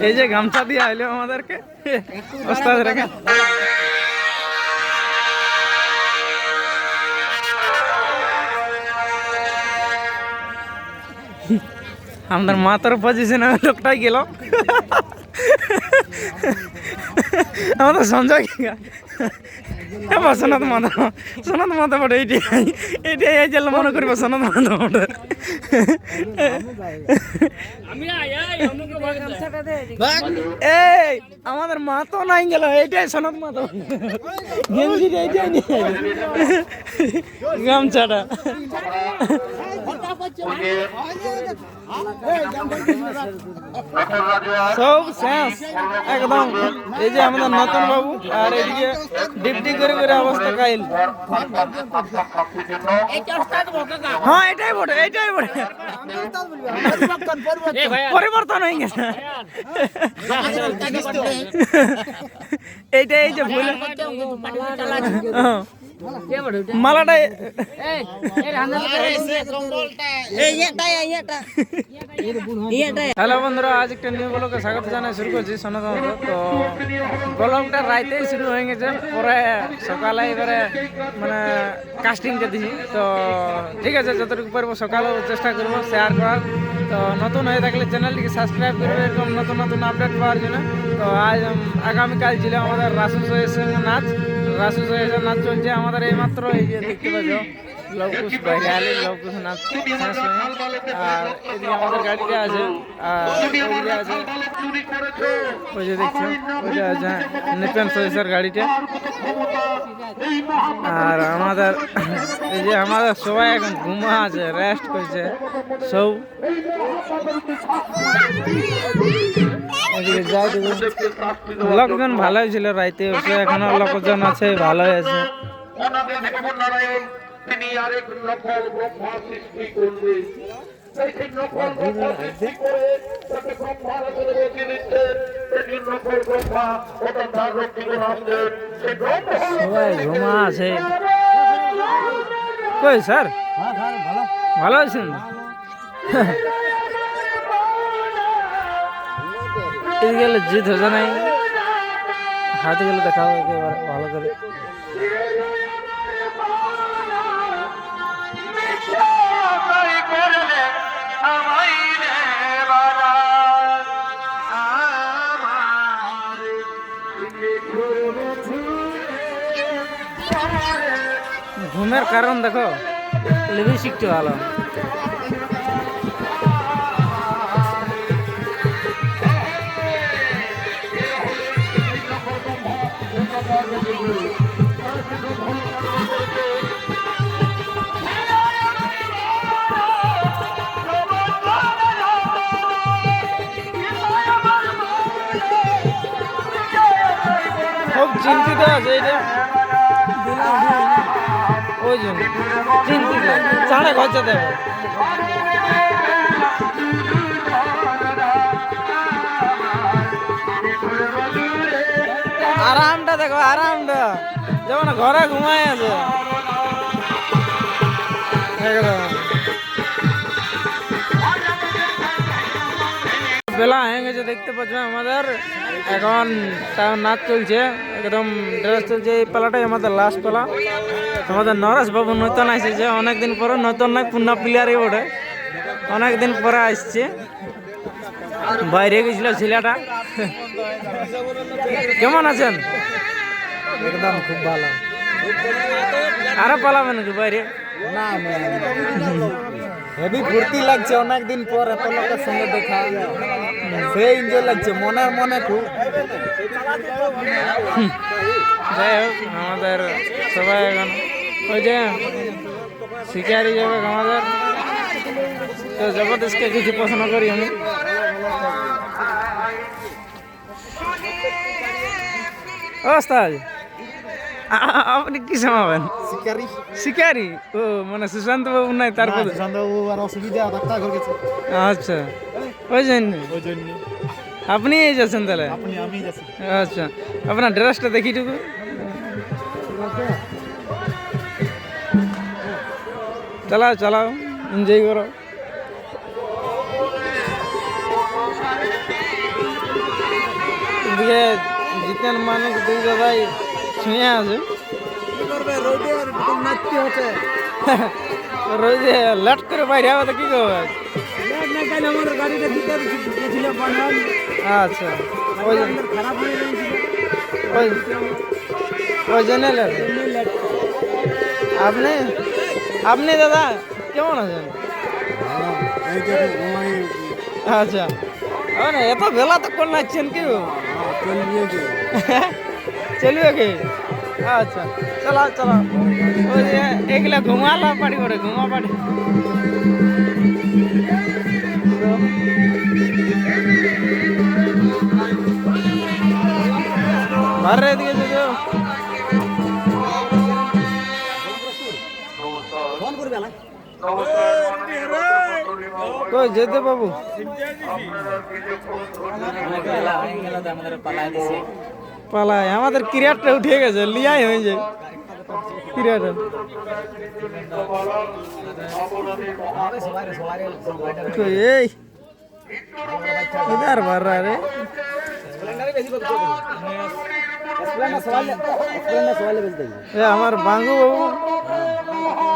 এই যে গামছা দিয়ে আইলো আমাদেরকে ওস্তাদ রেখে। আমাদের মাথার পজিশনে লোকটাই গেল আমাদের সঞ্জয় সনাত মাথা সনাত মাথা বটে এইটাই এইটাই এই জন্য মনে করবো সনাত মাথা বটে। এই আমাদের মাথা নাই গেল এইটাই সনাত মাথা গেঞ্জি এইটাই নিয়ে গামছাটা সব শেষ একদম। এই যে আমাদের নতুন বাবু আর এদিকে ডিপটি করে করে অবস্থা কাইল। হ্যাঁ এটাই বটে এইটাই বটে পরিবর্তন হয়ে গেছে এইটাই। এই যে ভুল মালাটা হ্যালো বন্ধুরা, আজ একটা নিউ ব্লগে স্বাগত জানাই শুরু করছি সনাতন। তো ব্লগটা রাইতেই শুরু হয়ে গেছে, পরে সকালে এবারে মানে কাস্টিংটা দিছি। তো ঠিক আছে, যতটুকু পারবো সকালেও চেষ্টা করবো শেয়ার করার। তো নতুন হয়ে থাকলে চ্যানেলটিকে সাবস্ক্রাইব করবে এরকম নতুন নতুন আপডেট পাওয়ার জন্য। তো আজ আগামীকাল ছিল আমাদের রাসু সহের নাচ। রাসু সহের নাচ চলছে আমাদের এইমাত্র, এই যে দেখতে পাচ্ছ লবকুশ বাইরে আলে লবকুশ নাচ শেষ হয়ে। আর এদিকে আমাদের গাড়িটা আছে, আর ওইদিকে আছে ওই যে দেখছো ওইটা আছে নিপেন সহের গাড়িটা। আর আমাদের এই যে আমাদের সবাই এখন ঘুমা আছে, রেস্ট করছে সব। এদিকে যাই লোকজন ভালোই ছিল রাইতে, এখনো লোকজন আছে ভালোই আছে। তিনি আরেক নকল ব্রহ্মা সৃষ্টি করবে, সবাই ঘুমা আছে। কই স্যার ভালো আছেন? এই গেলে জিত হয়ে নাই, হাতে গেলে দেখাও একেবারে ভালো করে। ঘুমের কারণ দেখো, লিপস্টিকটা ভালো। খুব চিন্তিত আছে এটা, ওই জন্য চিন্তিত চাঁড়া খরচা দেবে। আরামটা দেখো, আরামটা যেমন ঘরে ঘুমায় আছে একদম। বেলা হয়ে গেছে দেখতে পাচ্ছ, আমাদের এখন নাচ চলছে, একদম ড্রেস চলছে। এই পালাটাই আমাদের লাস্ট পালা। আমাদের নরেশ বাবু নতুন আসছে অনেকদিন পরে, নতুন নয় পূর্ণ প্লেয়ারই ওঠে, অনেকদিন পরে আসছে। বাইরে গেছিল ছেলেটা। কেমন আছেন? একদম খুব ভালো। আরো পালাবেন নাকি বাইরে? না হেভি ফুর্তি লাগছে, অনেকদিন পর এত লোকের সঙ্গে দেখা, সেই এনজয় লাগছে মনের মনে খুব। যাই হোক, আমাদের সবাই এখন ওই যে শিকারি যাবে আমাদের, তো জবরদস্তকে কিছু পছন্দ করি আমি। ওস্তাদ আপনি কি শোনাবেন? শিকারি। শিকারি? ও মানে সুশান্ত বাবু নাই, তারপর সুশান্ত বাবু আর অসুবিধা ডাক্তার ঘর গেছে। আচ্ছা ওই জন্য আপনি এই যাচ্ছেন তাহলে? আমি যাচ্ছি। আচ্ছা আপনার ড্রেসটা দেখি টুকু। চালাও চালাও, এনজয় করো। এদিকে জিতেন মানুষ দুই দাদাই শুয়ে আছে রোদে লেট করে বাইরে হবে তো কি করবে? আচ্ছা ওই জন্য আপনি আপনি দাদা কেমন আছেন? আচ্ছা না এত বেলা তো কোন নাচছেন কি চলবে কি? আচ্ছা চলো চলো ওই যে এগুলা ঘুমালা পাড়ি করে ঘুমা পাড়ি বারে দিকে যেও কই যেতে বাবু পালায় আমাদের ক্রিয়ারটা উঠে গেছে লিয়াই হয়ে যায় ক্রিয়াটা এই इधर भर रहा रे ये हमारे बांगू बाबू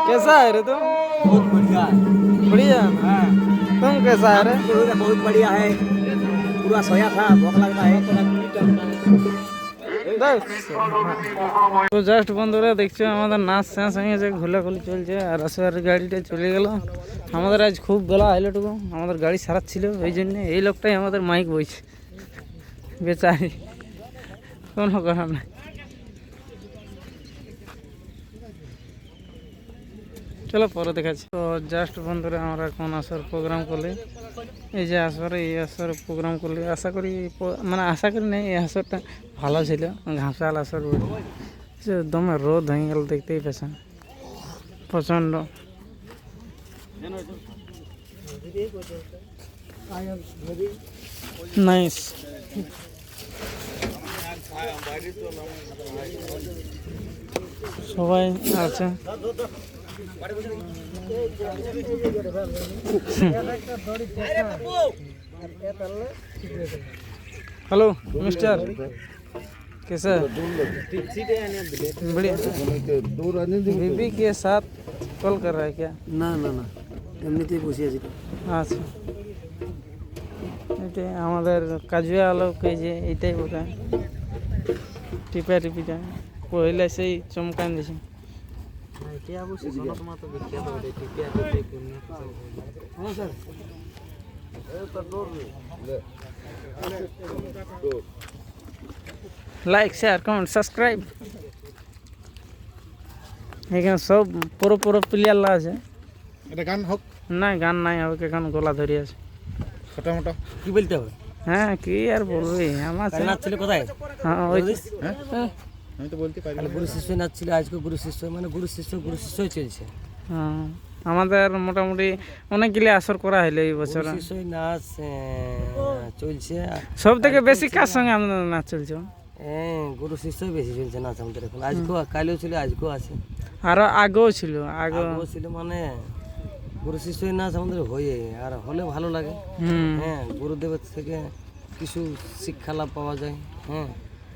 कैसा है रे तुम? बहुत बढ़िया बढ़िया तुम कैसा है रे? बहुत बढ़िया है पूरा सोया था भूख लगता है তো জাস্ট বন্ধুরা দেখছো আমাদের নাচ শেষ হয়ে গেছে ঘোলাঘুলি চলছে আর আসবার গাড়িটা চলে গেল আমাদের আজ খুব বেলা এলোটুকু আমাদের গাড়ি সারাত ছিল ওই জন্য এই লোকটাই আমাদের মাইক বইছে বেচারি কোনো করার নাই চলো পরে দেখাচ্ছি তো জাস্ট বন্ধুরা আমরা কোন আসার প্রোগ্রাম করলে এই যে আসরে এই আসর প্রোগ্রাম করলে আশা করি মানে আশা করি না এই আসরটা ভালো ছিল ঘাসাল আসর দমে রোদ হয়ে গেল দেখতেই পেয়েছেন প্রচণ্ড নাইস সবাই আছে हेलो मिस्टर कैसा बढ़िया बीबी के साथ कॉल कर रहा है क्या? না না না এমনিতেই বসে আছি আচ্ছা এটাই আমাদের কাজুয়া আলোক এই যে এইটাই বোধ টিপা টিপিটা পহিলা সেই চমকান দিছে লাইক শেয়ার কমেন্ট সাবস্ক্রাইব এখানে সব পুরো পুরো প্লেয়ার আছে এটা গান হোক না গান নাই হবে এখন গলা ধরে আছে ছোটা মোটা কি বলতে হবে হ্যাঁ কি আর বলবি আমার নাচ ছিল কোথায় হ্যাঁ ওই আমি তো বলতে পারি গুরু শিষ্য নাচ ছিল আজকে গুরু শিষ্য মানে গুরু শিষ্যই চলছে হ্যাঁ আমাদের মোটামুটি অনেকগুলি আসর করা হইলো এই বছর শিষ্যই নাচ চলছে সব থেকে বেশি কার সঙ্গে আমাদের নাচ চলছে গুরু শিষ্যই বেশি চলছে নাচ আমাদের এখন আজকেও কালেও ছিল আজকেও আছে আরো আগেও ছিল আগেও ছিল মানে গুরু শিষ্যই নাচ আমাদের হয়ে আর হলে ভালো লাগে হ্যাঁ গুরুদেবের থেকে কিছু শিক্ষা লাভ পাওয়া যায় হ্যাঁ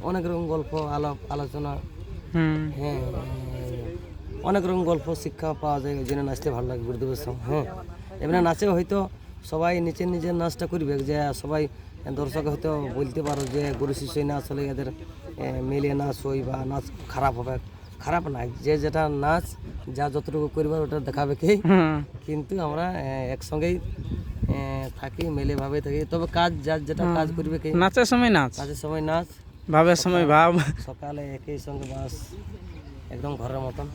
অনেক রকম গল্প আলাপ আলোচনা হ্যাঁ অনেক রকম গল্প শিক্ষা পাওয়া যায় ওই জন্য নাচতে ভালো লাগে গুরুদেবের সঙ্গে হ্যাঁ এমনি নাচে হয়তো সবাই নিজের নাচটা করবে যে সবাই দর্শক হয়তো বলতে পারো যে গুরু শিষ্যই নাচ হলে এদের মিলিয়ে নাচ হই বা নাচ খারাপ হবে খারাপ না যে যেটা নাচ যা যতটুকু করবে ওটা দেখাবে কে কিন্তু আমরা একসঙ্গেই থাকি মেলে ভাবে থাকি তবে কাজ যার যেটা কাজ করবে কে নাচের সময় নাচ কাজের সময় নাচ ভাবের সময় ভাব সকালে একই সঙ্গে বাস একদম ঘরের মতন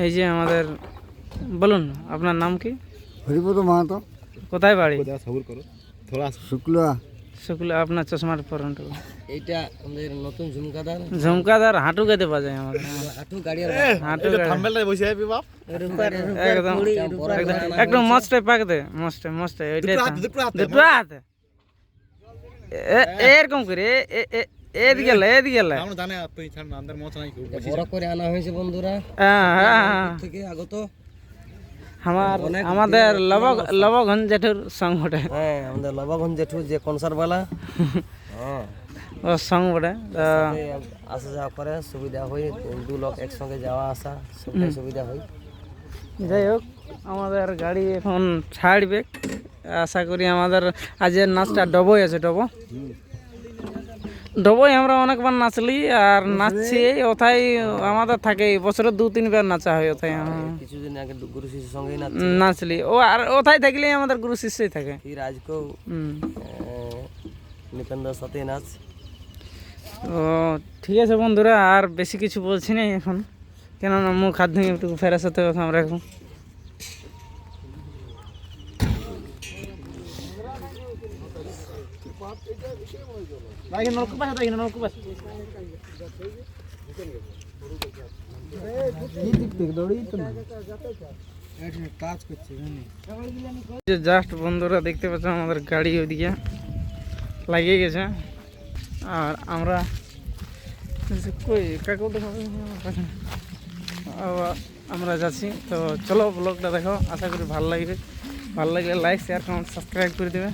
এই যে আমাদের বলুন আপনার নাম কি? হরিপদ মাহাতো কোথায় বাড়ি? সবুর করো শুক্লা শুক্লা আপনার চশমার পরনটা এইটা আমাদের নতুন ঝুমকাদার হাঁটু কেটে বাজায় আমাদের হাঁটু গাড়ির হাঁটু থাম্বেলটাই বসে আছি বাপ একদম একদম মস্ত পাক দে মস্ত ওইটাই দুটো হাতে এরকম করে এদিকে আমরা জানি তুই ছাড় আমাদের মত নাই বড় করে আনা হয়েছে বন্ধুরা থেকে আগত আমাদের লবগঞ্জ জেঠুর সং বটে, হ্যাঁ আমাদের লবাগঞ্জ জেঠু যে কনসার্টওয়ালা, হ্যাঁ ও সং বটে। তো সাথে আসা যাওয়া করে, সুবিধা হয়, দু লোক একসঙ্গে যাওয়া আসা সবটাই সুবিধা হয়। যাই হোক, আমাদের গাড়ি এখন ছাড়বে, আশা করি। আমাদের আজের নাচটা ডবই আছে, ডবই আমরা অনেকবার নাচলি আর নাচছি, ওথায় আমাদের থাকে বছরে 2-3 বার নাচা হয় ওথায়। কিছুদিন আগে গুরু শিশুর সঙ্গেই নাচলি ও, আর ওথায় থাকলেই আমাদের গুরু শিষ্যই থাকে। ফির আজকেও নিপেন্দার সাথে নাচ। ও ঠিক আছে বন্ধুরা, আর বেশি কিছু বলছি না এখন, কেননা মুখ হাত ধুয়ে একটু ফেরাস হতে হবে আমরা এখন। জাস্ট বন্ধুরা দেখতে পাচ্ছ আমাদের গাড়ি ওইদিকে লাগিয়ে গেছে, আর আমরা কই কাকু আমরা যাচ্ছি। তো চলো ব্লগটা দেখো, আশা করি ভালো লাগবে। ভালো লাগলে লাইক শেয়ার কমেন্ট সাবস্ক্রাইব করে দেবে।